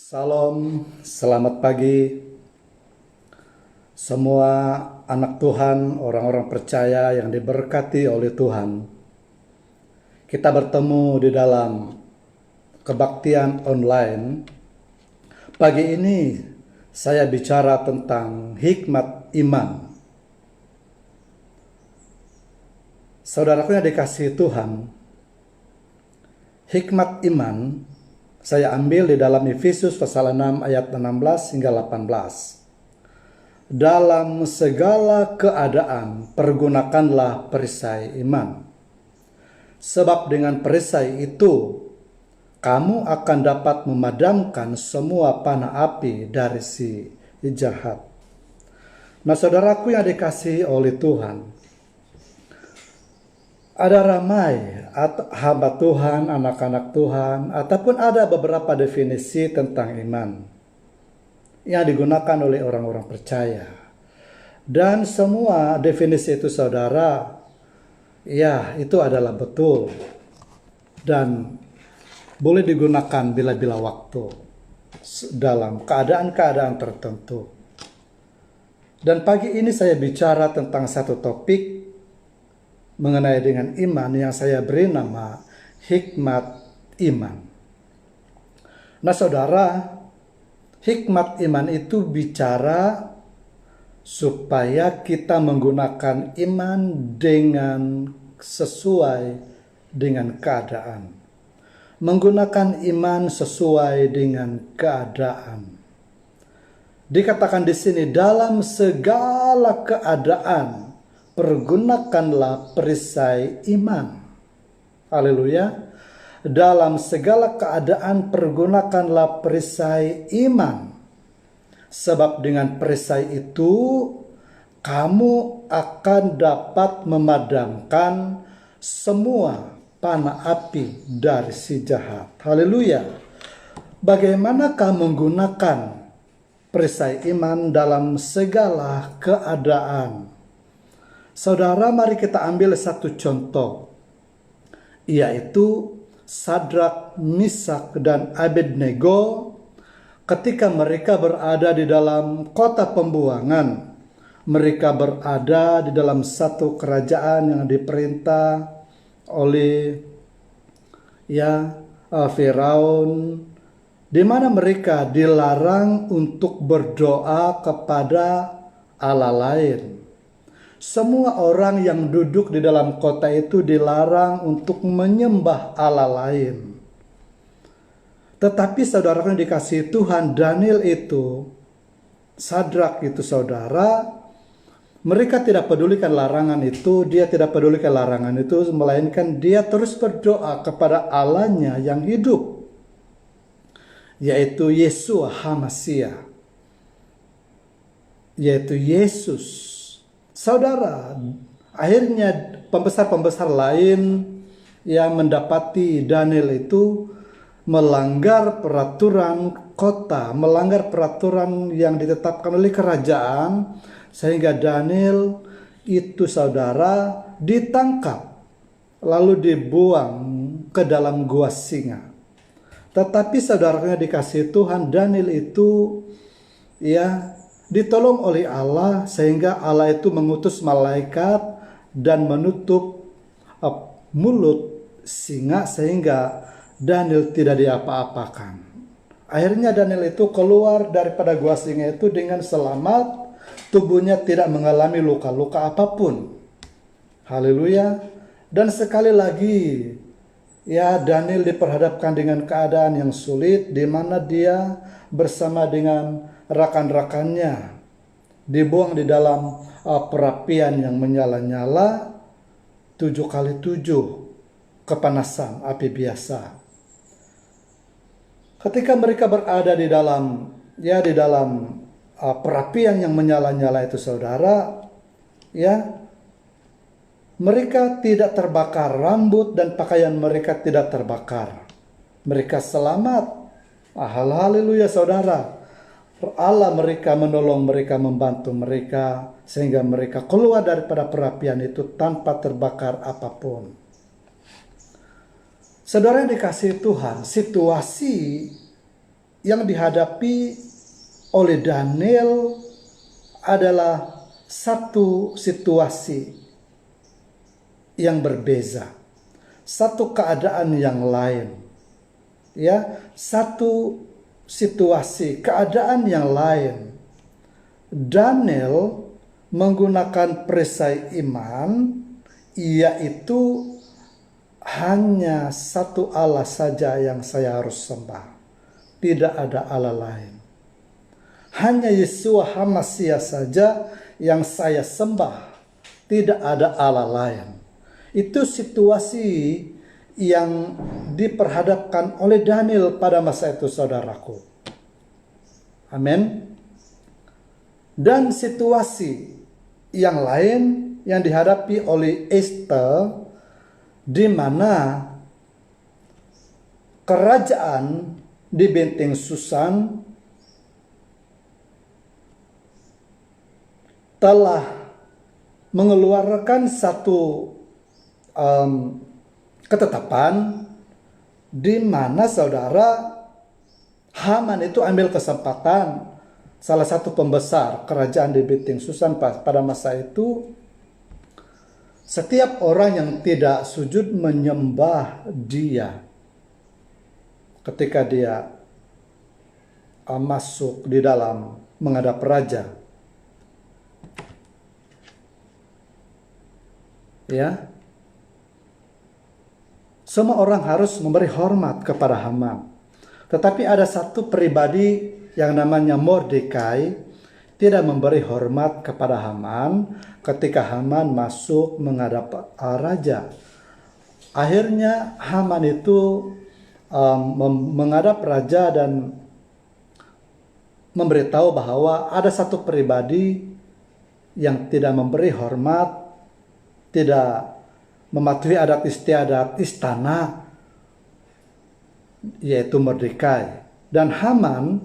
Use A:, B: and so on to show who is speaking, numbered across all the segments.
A: Salam, selamat pagi semua anak Tuhan, orang-orang percaya yang diberkati oleh Tuhan. Kita bertemu di dalam kebaktian online. Pagi ini saya bicara tentang hikmat iman. Saudaraku yang dikasihi Tuhan, hikmat iman saya ambil di dalam Efesus pasal 6 ayat 16 hingga 18. Dalam segala keadaan pergunakanlah perisai iman. Sebab dengan perisai itu kamu akan dapat memadamkan semua panah api dari si jahat. Nah, saudaraku yang dikasihi oleh Tuhan, ada ramai hamba Tuhan, anak-anak Tuhan, ataupun ada beberapa definisi tentang iman yang digunakan oleh orang-orang percaya. Dan semua definisi itu, saudara, ya itu adalah betul dan boleh digunakan bila-bila waktu dalam keadaan-keadaan tertentu. Dan pagi ini saya bicara tentang satu topik mengenai dengan iman yang saya beri nama hikmat iman. Nah, saudara, hikmat iman itu bicara supaya kita menggunakan iman dengan sesuai dengan keadaan. Menggunakan iman sesuai dengan keadaan. Dikatakan di sini, dalam segala keadaan pergunakanlah perisai iman. Haleluya. Dalam segala keadaan pergunakanlah perisai iman. Sebab dengan perisai itu kamu akan dapat memadamkan semua panah api dari si jahat. Haleluya. Bagaimanakah menggunakan perisai iman dalam segala keadaan? Saudara, mari kita ambil satu contoh, yaitu Sadrak, Misak, dan Abednego ketika mereka berada di dalam kota pembuangan. Mereka berada di dalam satu kerajaan yang diperintah oleh Firaun, di mana mereka dilarang untuk berdoa kepada Allah lain. Semua orang yang duduk di dalam kota itu dilarang untuk menyembah Allah lain. Tetapi saudara yang dikasihi Tuhan, Daniel itu, Sadrak itu, saudara, mereka tidak pedulikan larangan itu, dia tidak pedulikan larangan itu, melainkan dia terus berdoa kepada Allahnya yang hidup, yaitu Yeshua HaMashiach, yaitu Yesus. Saudara, akhirnya pembesar-pembesar lain yang mendapati Daniel itu melanggar peraturan kota, melanggar peraturan yang ditetapkan oleh kerajaan, sehingga Daniel itu, saudara, ditangkap lalu dibuang ke dalam gua singa. Tetapi saudaranya dikasihi Tuhan, Daniel itu ditolong oleh Allah, sehingga Allah itu mengutus malaikat dan menutup mulut singa sehingga Daniel tidak diapa-apakan. Akhirnya Daniel itu keluar daripada gua singa itu dengan selamat, tubuhnya tidak mengalami luka-luka apapun. Haleluya. Dan sekali lagi, Daniel diperhadapkan dengan keadaan yang sulit, di mana dia bersama dengan rakan-rakannya dibuang di dalam perapian yang menyala-nyala 7x7 kepanasan api biasa. Ketika mereka berada di dalam perapian yang menyala-nyala itu, saudara, mereka tidak terbakar, rambut dan pakaian mereka tidak terbakar. Mereka selamat. Haleluya, saudara. Allah mereka menolong mereka, membantu mereka, sehingga mereka keluar daripada perapian itu tanpa terbakar apapun. Saudara yang dikasihi Tuhan, situasi yang dihadapi oleh Daniel adalah satu situasi yang berbeza, satu keadaan yang lain, ya, satu situasi, keadaan yang lain. Daniel menggunakan perisai iman, yaitu hanya satu Allah saja yang saya harus sembah, tidak ada Allah lain. Hanya Yeshua HaMashiach saja yang saya sembah, tidak ada Allah lain. Itu situasi yang diperhadapkan oleh Daniel pada masa itu, saudaraku. Amin. Dan situasi yang lain yang dihadapi oleh Esther, di mana kerajaan di benteng Susan telah mengeluarkan satu ketetapan di mana, saudara, Haman itu ambil kesempatan, salah satu pembesar kerajaan di benteng Susan pada masa itu, setiap orang yang tidak sujud menyembah dia ketika dia masuk di dalam menghadap raja. Ya, semua orang harus memberi hormat kepada Haman. Tetapi ada satu pribadi yang namanya Mordekai tidak memberi hormat kepada Haman ketika Haman masuk menghadap raja. Akhirnya Haman itu menghadap raja dan memberitahu bahwa ada satu pribadi yang tidak memberi hormat, tidak mematuhi adat istiadat istana, yaitu Mordekai. Dan Haman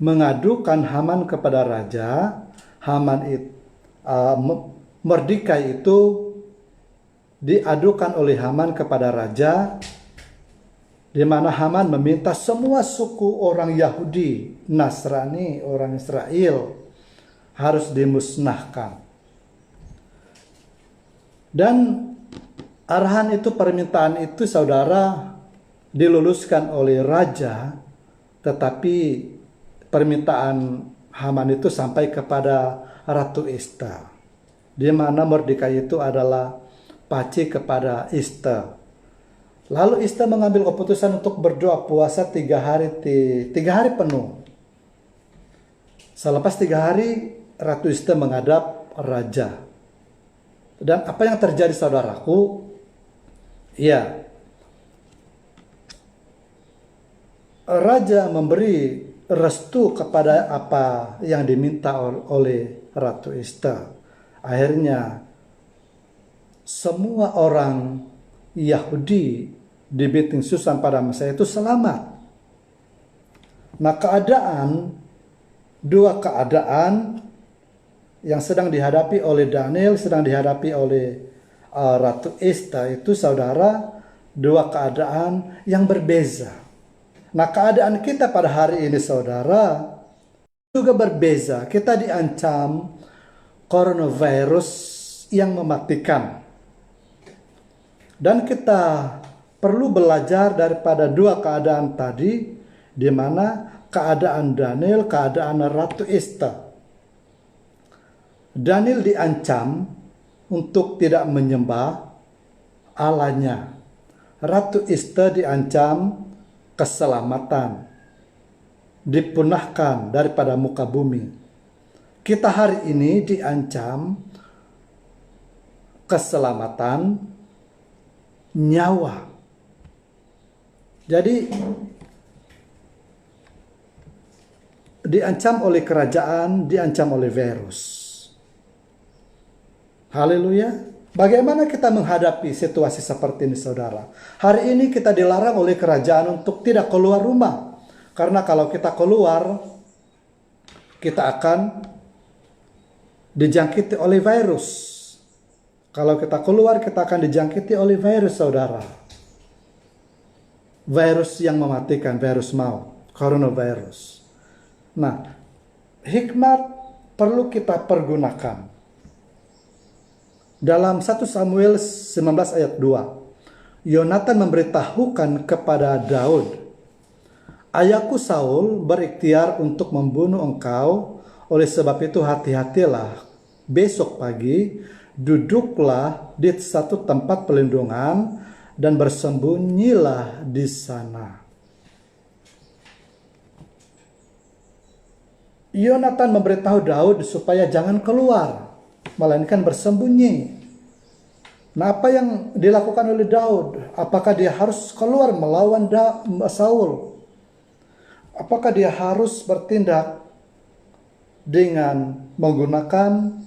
A: mengadukan Haman kepada raja. Mordekai itu diadukan oleh Haman kepada raja, di mana Haman meminta semua suku orang Yahudi, Nasrani, orang Israel harus dimusnahkan. Dan arahan itu, permintaan itu, saudara, diluluskan oleh raja, tetapi permintaan Haman itu sampai kepada Ratu Esther, di mana Mordekai itu adalah pace kepada Esther. Lalu Esther mengambil keputusan untuk berdoa puasa 3 hari penuh. Selepas 3 hari, Ratu Esther menghadap raja. Dan apa yang terjadi, saudaraku? Ya, raja memberi restu kepada apa yang diminta oleh Ratu Esther. Akhirnya semua orang Yahudi di benteng Susan pada masa itu selamat. Nah, dua keadaan yang sedang dihadapi oleh Daniel, sedang dihadapi oleh Ratu Esther itu, saudara, dua keadaan yang berbeza. Nah, keadaan kita pada hari ini, saudara, juga berbeza. Kita diancam coronavirus yang mematikan. Dan kita perlu belajar daripada dua keadaan tadi, di mana keadaan Daniel, keadaan Ratu Esther. Daniel diancam untuk tidak menyembah Allahnya. Ratu Esther diancam keselamatan, dipunahkan daripada muka bumi. Kita hari ini diancam keselamatan, nyawa. Jadi diancam oleh kerajaan, diancam oleh virus. Haleluya. Bagaimana kita menghadapi situasi seperti ini, saudara? Hari ini kita dilarang oleh kerajaan untuk tidak keluar rumah. Karena kalau kita keluar, kita akan dijangkiti oleh virus. Kalau kita keluar, kita akan dijangkiti oleh virus, saudara. Virus yang mematikan, virus maut. coronavirus. Nah, hikmat perlu kita pergunakan. Dalam 1 Samuel 19 ayat 2, Yonatan memberitahukan kepada Daud, "Ayahku Saul berikhtiar untuk membunuh engkau, oleh sebab itu hati-hatilah. Besok pagi duduklah di satu tempat pelindungan dan bersembunyilah di sana." Yonatan memberitahu Daud supaya jangan keluar, melainkan bersembunyi. Nah, apa yang dilakukan oleh Daud? Apakah dia harus keluar melawan Saul? Apakah dia harus bertindak dengan menggunakan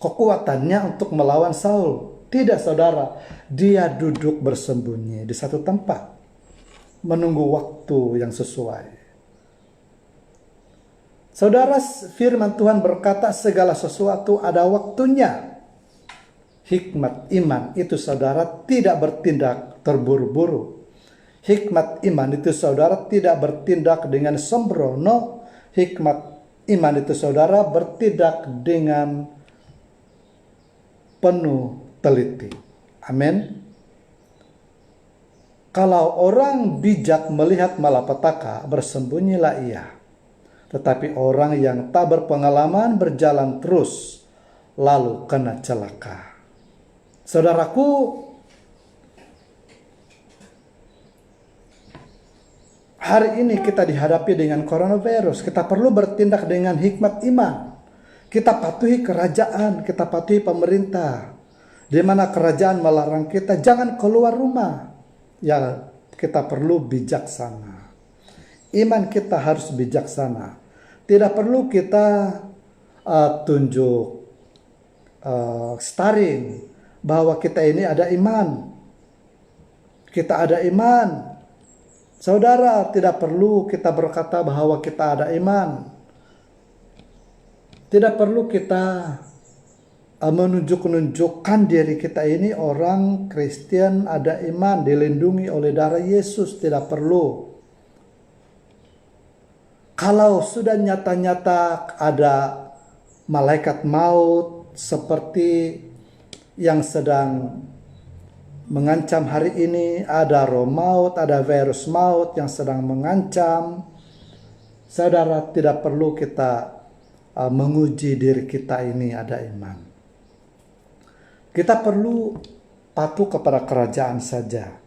A: kekuatannya untuk melawan Saul? Tidak, saudara. Dia duduk bersembunyi di satu tempat, menunggu waktu yang sesuai. Saudara, firman Tuhan berkata segala sesuatu ada waktunya. Hikmat iman itu, saudara, tidak bertindak terburu-buru. Hikmat iman itu, saudara, tidak bertindak dengan sembrono. Hikmat iman itu, saudara, bertindak dengan penuh teliti. Amin. Kalau orang bijak melihat malapetaka, bersembunyilah ia. Tetapi orang yang tak berpengalaman berjalan terus, lalu kena celaka. Saudaraku, hari ini kita dihadapi dengan coronavirus. Kita perlu bertindak dengan hikmat iman. Kita patuhi kerajaan, kita patuhi pemerintah. Di mana kerajaan melarang kita jangan keluar rumah. Ya, kita perlu bijaksana. Iman kita harus bijaksana. Tidak perlu kita tunjuk staring bahwa kita ini ada iman. Kita ada iman. Saudara, tidak perlu kita berkata bahwa kita ada iman. Tidak perlu kita menunjukkan diri kita ini orang Kristen, ada iman, dilindungi oleh darah Yesus. Tidak perlu. Kalau sudah nyata-nyata ada malaikat maut seperti yang sedang mengancam hari ini, ada roh maut, ada virus maut yang sedang mengancam, saudara, tidak perlu kita menguji diri kita ini ada iman. Kita perlu patuh kepada kerajaan saja,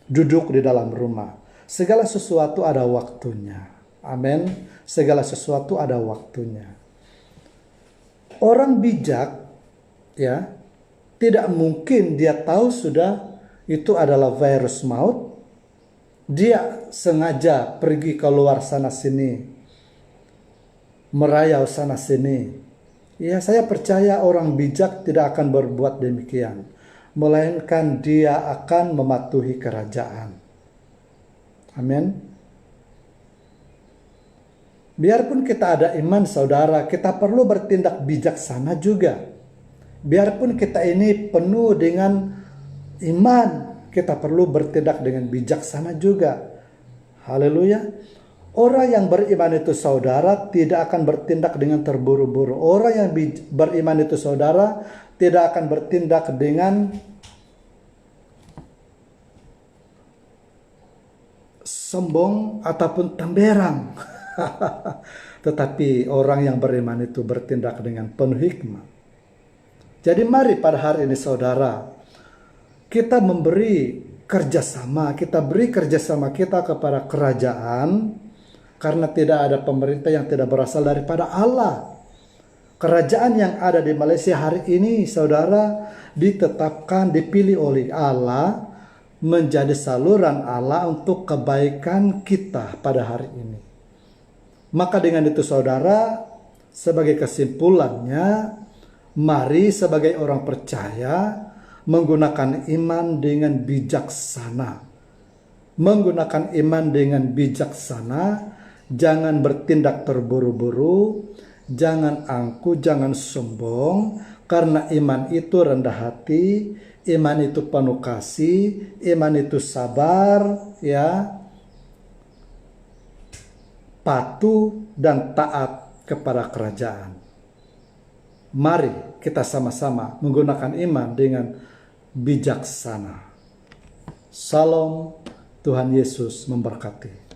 A: duduk di dalam rumah. Segala sesuatu ada waktunya. Amin. Segala sesuatu ada waktunya. Orang bijak, ya, tidak mungkin dia tahu sudah itu adalah virus maut. Dia sengaja pergi keluar sana sini, merayau sana sini. Ya, saya percaya orang bijak tidak akan berbuat demikian, melainkan dia akan mematuhi kerajaan. Amin. Biarpun kita ada iman, saudara, kita perlu bertindak bijaksana juga. Biarpun kita ini penuh dengan iman, kita perlu bertindak dengan bijaksana juga. Haleluya. Orang yang beriman itu, saudara, tidak akan bertindak dengan terburu-buru. Orang yang beriman itu, saudara, tidak akan bertindak dengan sombong ataupun temberang. Tetapi orang yang beriman itu bertindak dengan penuh hikmat. Jadi mari pada hari ini, saudara, kita memberi kerjasama, kita beri kerjasama kita kepada kerajaan, karena tidak ada pemerintah yang tidak berasal daripada Allah. Kerajaan yang ada di Malaysia hari ini, saudara, ditetapkan, dipilih oleh Allah, menjadi saluran Allah untuk kebaikan kita pada hari ini. Maka dengan itu, saudara, sebagai kesimpulannya, mari sebagai orang percaya menggunakan iman dengan bijaksana. Menggunakan iman dengan bijaksana, jangan bertindak terburu-buru, jangan angkuh, jangan sombong, karena iman itu rendah hati, iman itu penuh kasih, iman itu sabar, ya. patuh dan taat kepada kerajaan. Mari kita sama-sama menggunakan iman dengan bijaksana. Salam, Tuhan Yesus memberkati.